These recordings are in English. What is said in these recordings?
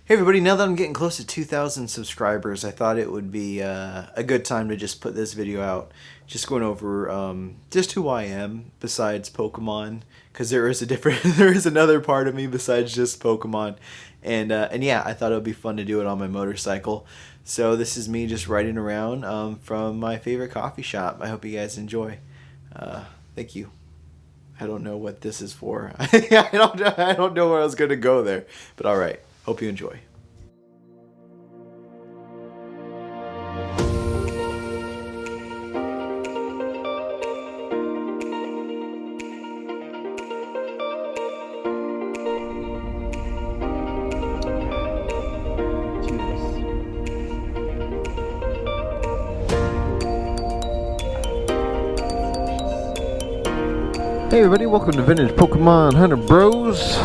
Hey everybody, now that I'm getting close to 2,000 subscribers, I thought it would be a good time to just put this video out. Just going over just who I am besides Pokemon, because there is there is another part of me besides just Pokemon. And yeah, I thought it would be fun to do it on my motorcycle. So this is me just riding around from my favorite coffee shop. I hope you guys enjoy. Thank you. I don't know what this is for. I don't know where I was going to go there, but all right. Hope you enjoy. Hey everybody, welcome to Vintage Pokemon Hunter Bros.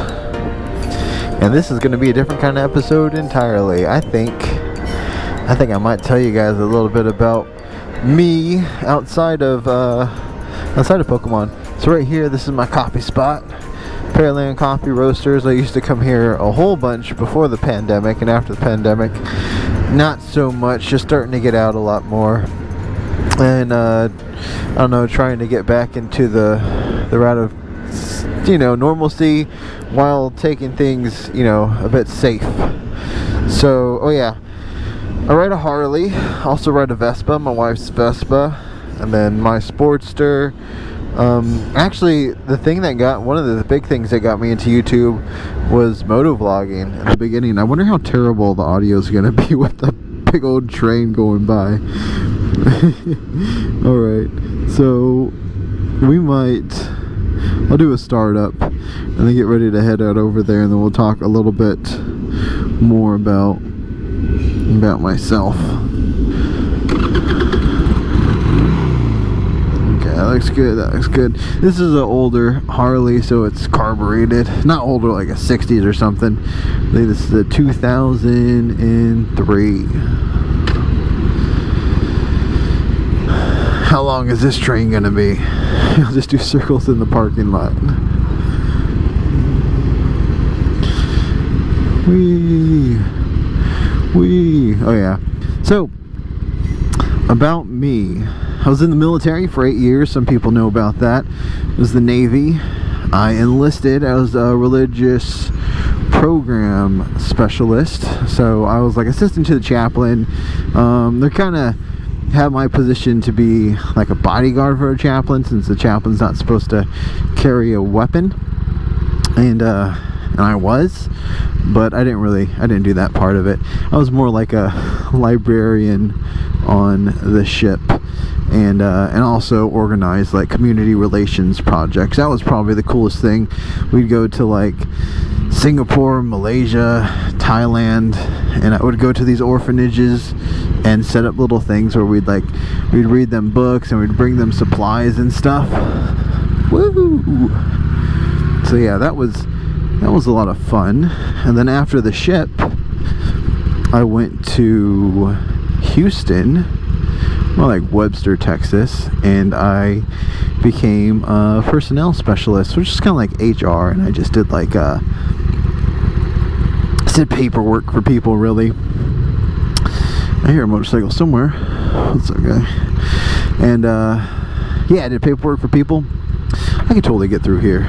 And this is going to be a different kind of episode entirely. I think I might tell you guys a little bit about me outside of Pokemon. So right here, this is my coffee spot, Pearland Coffee Roasters. I used to come here a whole bunch before the pandemic, and after the pandemic, not so much. Just starting to get out a lot more, and I don't know, trying to get back into the route of, normalcy while taking things, a bit safe. So, oh yeah, I ride a Harley, also ride a Vespa, my wife's Vespa, and then my Sportster. Actually, one of the big things that got me into YouTube was motovlogging in the beginning. I wonder how terrible the audio is going to be with the big old train going by. Alright, so I'll do a startup and then get ready to head out over there, and then we'll talk a little bit more about myself. Okay, that looks good. This is an older Harley, so it's carbureted. Not older, like a 60s or something. I think this is a 2003. How long is this train gonna be? I'll just do circles in the parking lot. Whee! Oh yeah. So, about me. I was in the military for 8 years. Some people know about that. It was the Navy. I enlisted as a religious program specialist. So I was like assistant to the chaplain. They're kind of have my position to be like a bodyguard for a chaplain, since the chaplain's not supposed to carry a weapon, and I was, but I didn't do that part of it. I was more like a librarian on the ship, and also organized like community relations projects. That was probably the coolest thing. We'd go to like Singapore, Malaysia, Thailand, and I would go to these orphanages and set up little things where we'd read them books and we'd bring them supplies and stuff. Woo! So yeah, that was a lot of fun. And then after the ship, I went to Houston, more like Webster, Texas, and I became a personnel specialist, which is kind of like HR, and I just did did paperwork for people, really. I hear a motorcycle somewhere. That's okay. And yeah, I did paperwork for people. I could totally get through here.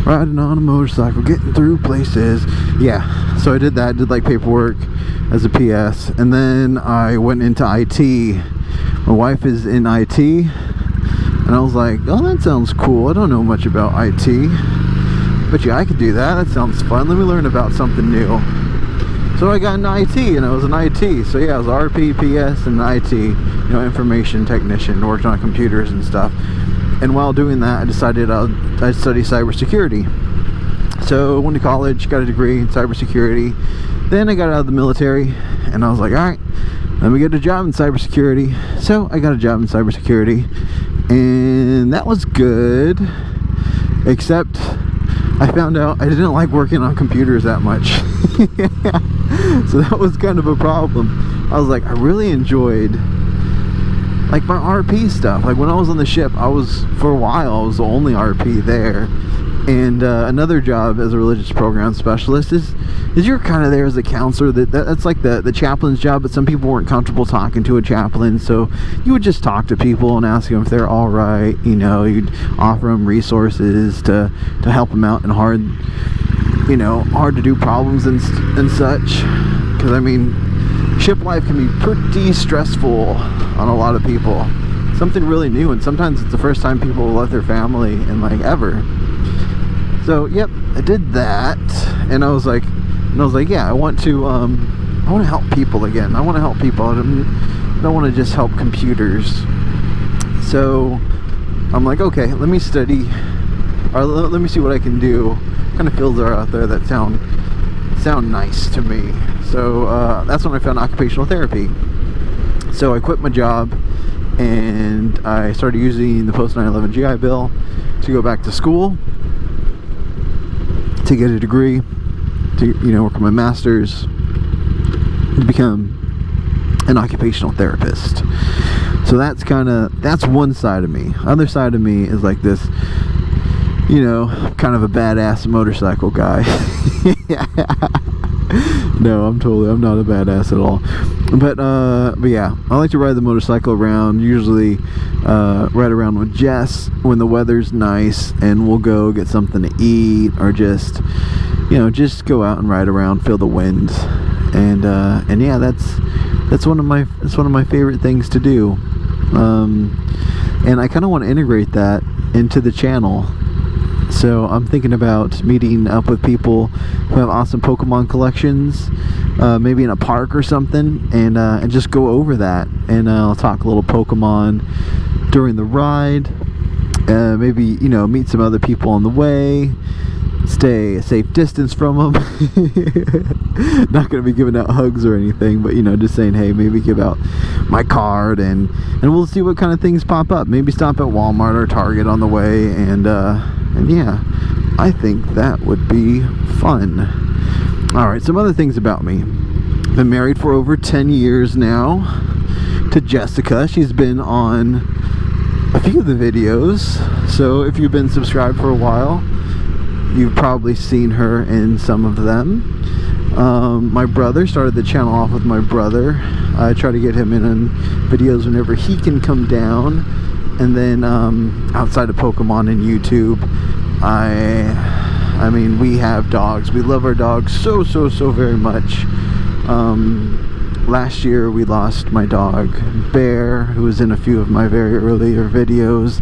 Riding on a motorcycle, getting through places. Yeah, so I did that, did like paperwork as a PS, and then I went into IT. My wife is in IT, and I was like, oh, that sounds cool. I don't know much about IT, but yeah, I could do that. That sounds fun. Let me learn about something new. So I got into IT, and I was an IT. So yeah, I was RP, PS, and IT, information technician, worked on computers and stuff. And while doing that, I decided I'd study cybersecurity. So I went to college, got a degree in cybersecurity. Then I got out of the military, and I was like, all right, let me get a job in cybersecurity. So I got a job in cybersecurity, and that was good, except I found out I didn't like working on computers that much. So that was kind of a problem. I was like, I really enjoyed like my RP stuff. Like when I was on the ship, for a while I was the only RP there, And another job as a religious program specialist is you're kind of there as a counselor. That's like the chaplain's job, but some people weren't comfortable talking to a chaplain, so you would just talk to people and ask them if they're all right. You know, you'd offer them resources to help them out in hard to do problems and such. Because I mean, ship life can be pretty stressful on a lot of people. Something really new, and sometimes it's the first time people left their family in like ever. So yep, I did that, and I was like, yeah, I want to help people again. I want to help people. I don't want to just help computers. So I'm like, okay, let me study, or let me see what I can do. What kind of fields are out there that sound nice to me. So that's when I found occupational therapy. So I quit my job, and I started using the post 9/11 GI Bill to go back to school to get a degree, to work on my master's, to become an occupational therapist. So that's one side of me. Other side of me is like this, kind of a badass motorcycle guy. No, I'm not a badass at all. But yeah, I like to ride the motorcycle around, usually ride around with Jess when the weather's nice, and we'll go get something to eat, or just go out and ride around, feel the wind. And yeah, that's one of my favorite things to do. And I kind of want to integrate that into the channel. So I'm thinking about meeting up with people who have awesome Pokemon collections, maybe in a park or something, and just go over that. And I'll talk a little Pokemon during the ride. Maybe meet some other people on the way. Stay a safe distance from them. Not going to be giving out hugs or anything, but just saying, hey, maybe give out my card, and we'll see what kind of things pop up. Maybe stop at Walmart or Target on the way, and yeah, I think that would be fun. Alright, some other things about me. Been married for over 10 years now to Jessica. She's been on a few of the videos, so if you've been subscribed for a while, you've probably seen her in some of them. My brother, started the channel off with my brother. I try to get him in on videos whenever he can come down. And then outside of Pokemon and YouTube, I mean, we have dogs. We love our dogs so very much. Last year we lost my dog Bear, who was in a few of my very earlier videos,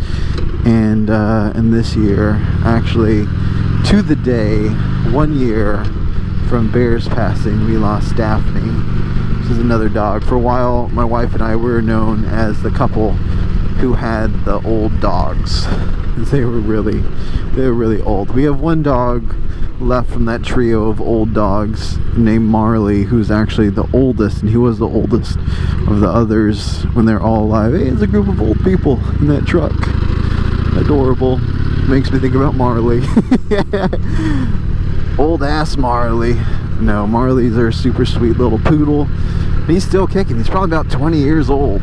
and this year, actually, to the day, 1 year from Bear's passing, we lost Daphne. This is another dog. For a while, my wife and I were known as the couple who had the old dogs. They were really old. We have one dog left from that trio of old dogs named Marley, who's actually the oldest, and he was the oldest of the others when they're all alive. Hey, it's a group of old people in that truck. Adorable. Makes me think about Marley. Old ass Marley. No, Marley's our super sweet little poodle. He's still kicking. He's probably about 20 years old.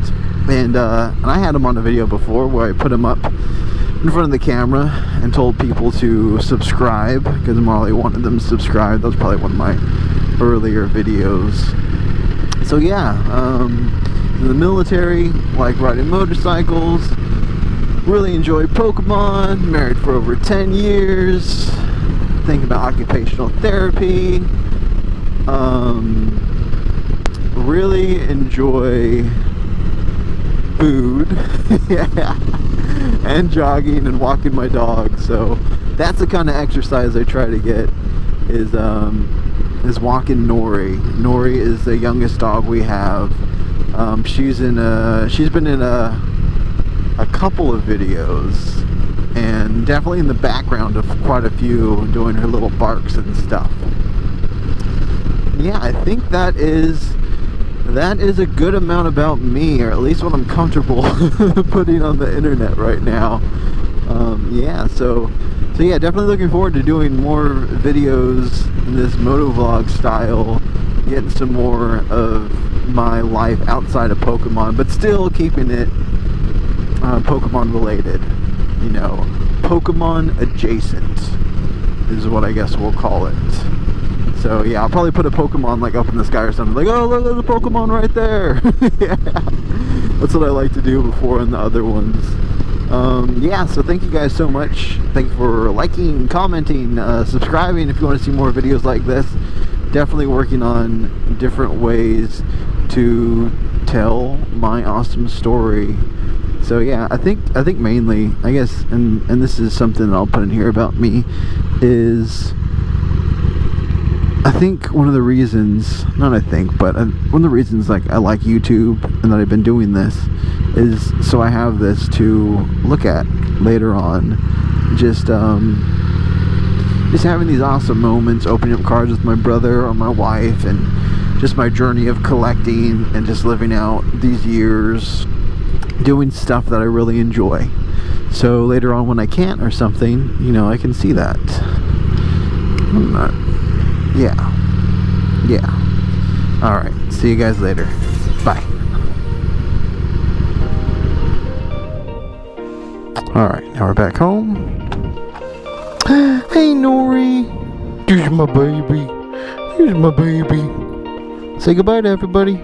And I had him on a video before where I put him up in front of the camera and told people to subscribe because Marley wanted them to subscribe. That was probably one of my earlier videos. So yeah, in the military, like riding motorcycles, really enjoy Pokemon, married for over 10 years, think about occupational therapy, really enjoy food, yeah, and jogging and walking my dog. So that's the kind of exercise I try to get, is walking Nori. Nori is the youngest dog we have. She's been in a couple of videos, and definitely in the background of quite a few, doing her little barks and stuff. Yeah, I think that is a good amount about me, or at least what I'm comfortable putting on the internet right now. Yeah, so yeah, definitely looking forward to doing more videos in this motovlog style, getting some more of my life outside of Pokemon, but still keeping it Pokemon related, Pokemon adjacent. is what I guess we'll call it. So yeah, I'll probably put a Pokemon like up in the sky or something, like, oh look, there's a Pokemon right there. Yeah, that's what I like to do before in the other ones. Yeah, so thank you guys so much. Thank you for liking, commenting, subscribing if you want to see more videos like this. Definitely working on different ways to tell my awesome story. So yeah, I think mainly, I guess, and this is something that I'll put in here about me, is I think one of the reasons, not I think, but one of the reasons like I like YouTube and that I've been doing this is so I have this to look at later on. Just having these awesome moments, opening up cards with my brother or my wife, and just my journey of collecting and just living out these years doing stuff that I really enjoy. So later on when I can't or something, you know, I can see that. I'm not, yeah. Alright, see you guys later. Bye. Alright, now we're back home. Hey Nori! Here's my baby. Say goodbye to everybody.